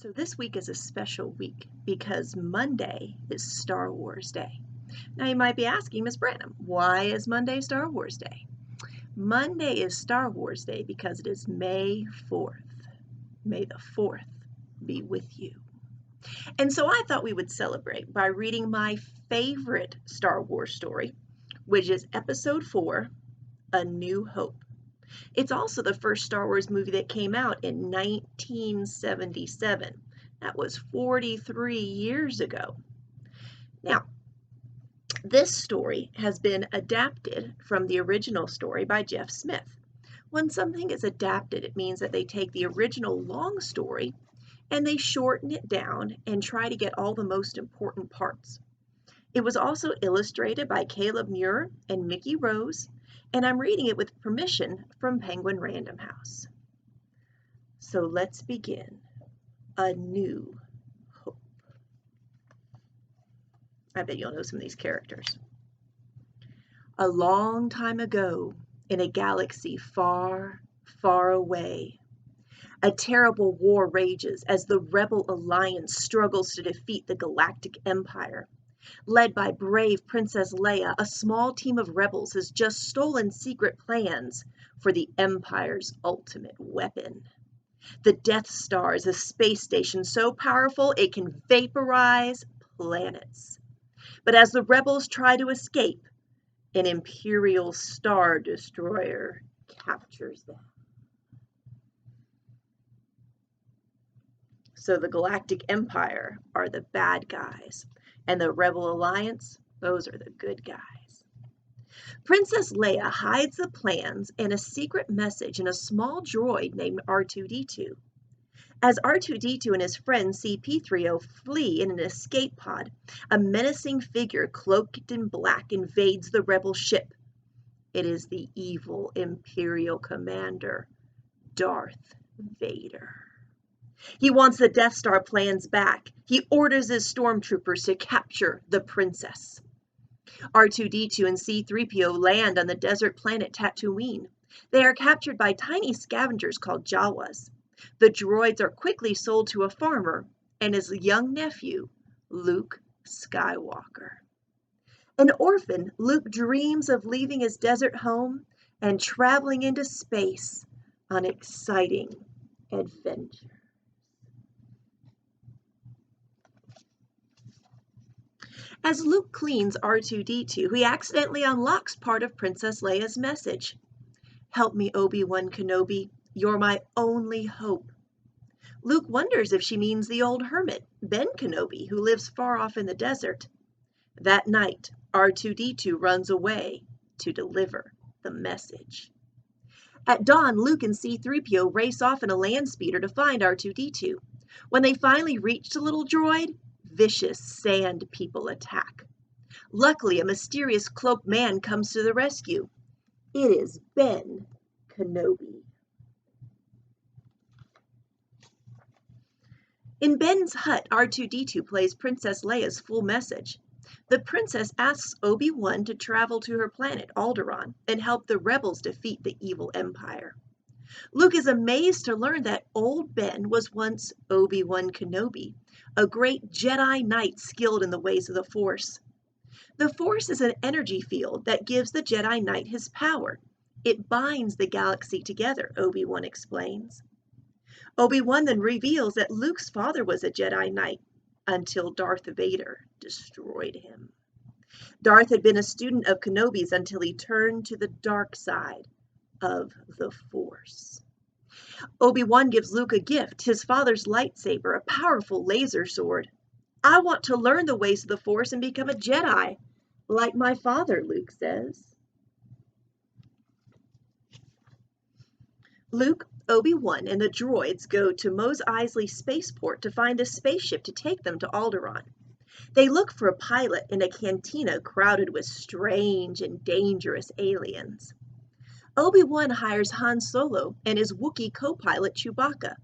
So this week is a special week because Monday is Star Wars Day. Now you might be asking, Miss Branham, why is Monday Star Wars Day? Monday is Star Wars Day because it is May 4th. May the 4th be with you. And so I thought we would celebrate by reading my favorite Star Wars story, which is Episode 4, A New Hope. It's also the first Star Wars movie that came out in 1977. That was 43 years ago. Now, this story has been adapted from the original story by Jeff Smith. When something is adapted, it means that they take the original long story and they shorten it down and try to get all the most important parts. It was also illustrated by Caleb Muir and Mickey Rose, and I'm reading it with permission from Penguin Random House. So let's begin. A New Hope. I bet you'll know some of these characters. A long time ago, in a galaxy far, far away, a terrible war rages as the Rebel Alliance struggles to defeat the Galactic Empire. Led by brave Princess Leia, a small team of rebels has just stolen secret plans for the Empire's ultimate weapon. The Death Star is a space station so powerful it can vaporize planets. But as the rebels try to escape, an Imperial Star Destroyer captures them. So the Galactic Empire are the bad guys, and the Rebel Alliance, those are the good guys. Princess Leia hides the plans and a secret message in a small droid named R2-D2. As R2-D2 and his friend CP3O flee in an escape pod, a menacing figure cloaked in black invades the rebel ship. It is the evil Imperial commander, Darth Vader. He wants the Death Star plans back. He orders his stormtroopers to capture the princess. R2-D2 and C-3PO land on the desert planet Tatooine. They are captured by tiny scavengers called Jawas. The droids are quickly sold to a farmer and his young nephew, Luke Skywalker. An orphan, Luke dreams of leaving his desert home and traveling into space on exciting adventure. As Luke cleans R2-D2, he accidentally unlocks part of Princess Leia's message. "Help me, Obi-Wan Kenobi. You're my only hope." Luke wonders if she means the old hermit, Ben Kenobi, who lives far off in the desert. That night, R2-D2 runs away to deliver the message. At dawn, Luke and C-3PO race off in a land speeder to find R2-D2. When they finally reach the little droid, vicious sand people attack. Luckily, a mysterious cloaked man comes to the rescue. It is Ben Kenobi. In Ben's hut, R2-D2 plays Princess Leia's full message. The princess asks Obi-Wan to travel to her planet, Alderaan, and help the rebels defeat the evil Empire. Luke is amazed to learn that old Ben was once Obi-Wan Kenobi, a great Jedi Knight skilled in the ways of the Force. The Force is an energy field that gives the Jedi Knight his power. It binds the galaxy together, Obi-Wan explains. Obi-Wan then reveals that Luke's father was a Jedi Knight until Darth Vader destroyed him. Darth had been a student of Kenobi's until he turned to the dark side of the Force. Obi-Wan gives Luke a gift, his father's lightsaber, a powerful laser sword. "I want to learn the ways of the Force and become a Jedi, like my father," Luke says. Luke, Obi-Wan, and the droids go to Mos Eisley spaceport to find a spaceship to take them to Alderaan. They look for a pilot in a cantina crowded with strange and dangerous aliens. Obi-Wan hires Han Solo and his Wookiee co-pilot Chewbacca.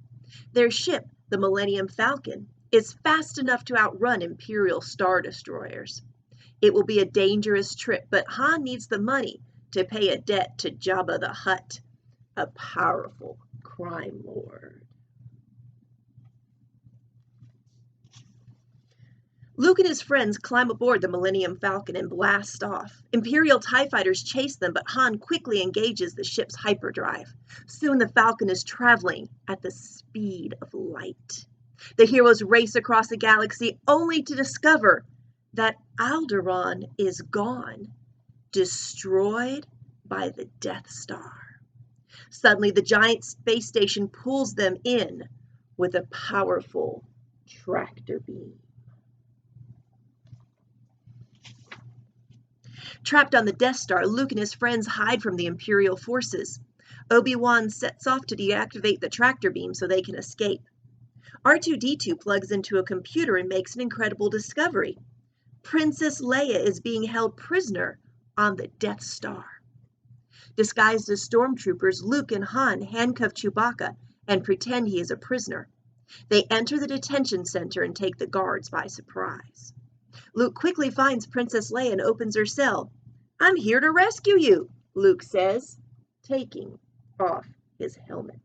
Their ship, the Millennium Falcon, is fast enough to outrun Imperial Star Destroyers. It will be a dangerous trip, but Han needs the money to pay a debt to Jabba the Hutt, a powerful crime lord. Luke and his friends climb aboard the Millennium Falcon and blast off. Imperial TIE fighters chase them, but Han quickly engages the ship's hyperdrive. Soon the Falcon is traveling at the speed of light. The heroes race across the galaxy only to discover that Alderaan is gone, destroyed by the Death Star. Suddenly, the giant space station pulls them in with a powerful tractor beam. Trapped on the Death Star, Luke and his friends hide from the Imperial forces. Obi-Wan sets off to deactivate the tractor beam so they can escape. R2-D2 plugs into a computer and makes an incredible discovery. Princess Leia is being held prisoner on the Death Star. Disguised as stormtroopers, Luke and Han handcuff Chewbacca and pretend he is a prisoner. They enter the detention center and take the guards by surprise. Luke quickly finds Princess Leia and opens her cell. "I'm here to rescue you," Luke says, taking off his helmet.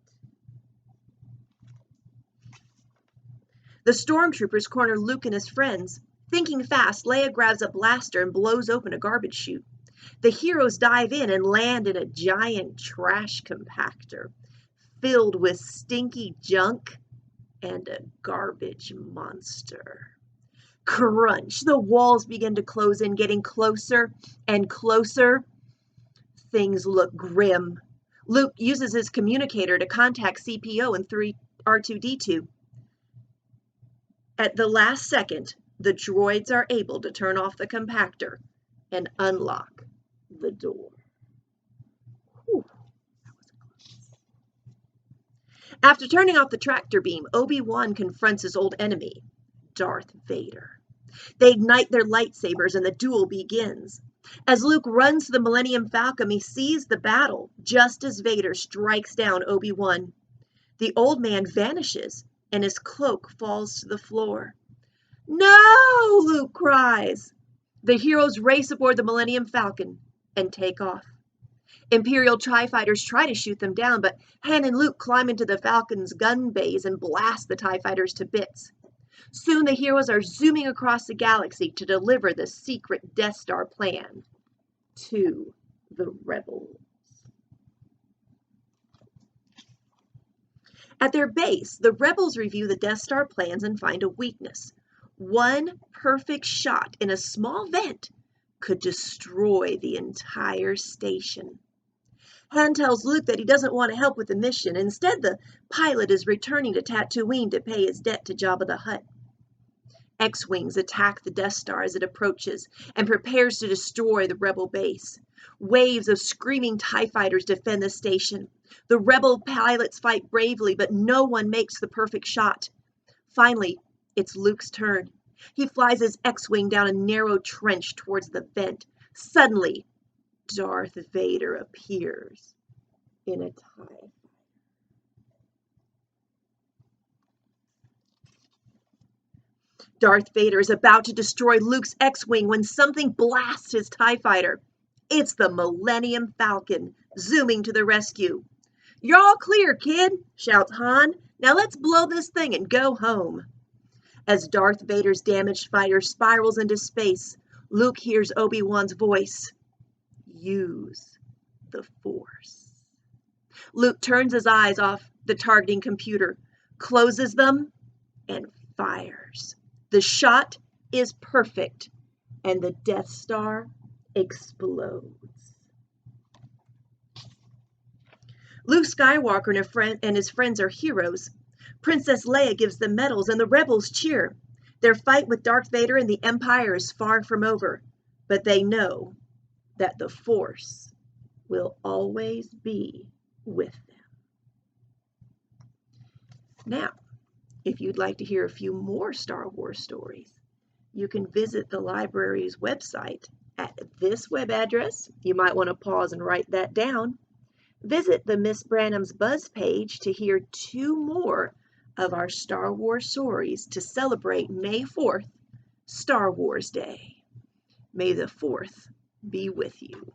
The stormtroopers corner Luke and his friends. Thinking fast, Leia grabs a blaster and blows open a garbage chute. The heroes dive in and land in a giant trash compactor filled with stinky junk and a garbage monster. Crunch! The walls begin to close in, getting closer and closer. Things look grim. Luke uses his communicator to contact CPO and R2-D2. At the last second, the droids are able to turn off the compactor and unlock the door. Whew, that was close. After turning off the tractor beam, Obi-Wan confronts his old enemy, Darth Vader. They ignite their lightsabers and the duel begins. As Luke runs to the Millennium Falcon, he sees the battle just as Vader strikes down Obi-Wan. The old man vanishes and his cloak falls to the floor. "No!" Luke cries. The heroes race aboard the Millennium Falcon and take off. Imperial TIE fighters try to shoot them down, but Han and Luke climb into the Falcon's gun bays and blast the TIE fighters to bits. Soon the heroes are zooming across the galaxy to deliver the secret Death Star plan to the rebels. At their base, the rebels review the Death Star plans and find a weakness. One perfect shot in a small vent could destroy the entire station. Han tells Luke that he doesn't want to help with the mission. Instead, the pilot is returning to Tatooine to pay his debt to Jabba the Hutt. X-Wings attack the Death Star as it approaches and prepares to destroy the rebel base. Waves of screaming TIE fighters defend the station. The rebel pilots fight bravely, but no one makes the perfect shot. Finally, it's Luke's turn. He flies his X-Wing down a narrow trench towards the vent. Suddenly, Darth Vader appears in a TIE. Darth Vader is about to destroy Luke's X-Wing when something blasts his TIE fighter. It's the Millennium Falcon, zooming to the rescue. "You're all clear, kid," shouts Han. "Now let's blow this thing and go home." As Darth Vader's damaged fighter spirals into space, Luke hears Obi-Wan's voice. "Use the Force." Luke turns his eyes off the targeting computer, closes them, and fires. The shot is perfect, and the Death Star explodes. Luke Skywalker and his friends are heroes. Princess Leia gives them medals, and the rebels cheer. Their fight with Darth Vader and the Empire is far from over, but they know that the Force will always be with them. Now, if you'd like to hear a few more Star Wars stories, you can visit the library's website at this web address. You might want to pause and write that down. Visit the Miss Branham's Buzz page to hear 2 more of our Star Wars stories to celebrate May 4th, Star Wars Day. May the 4th be with you.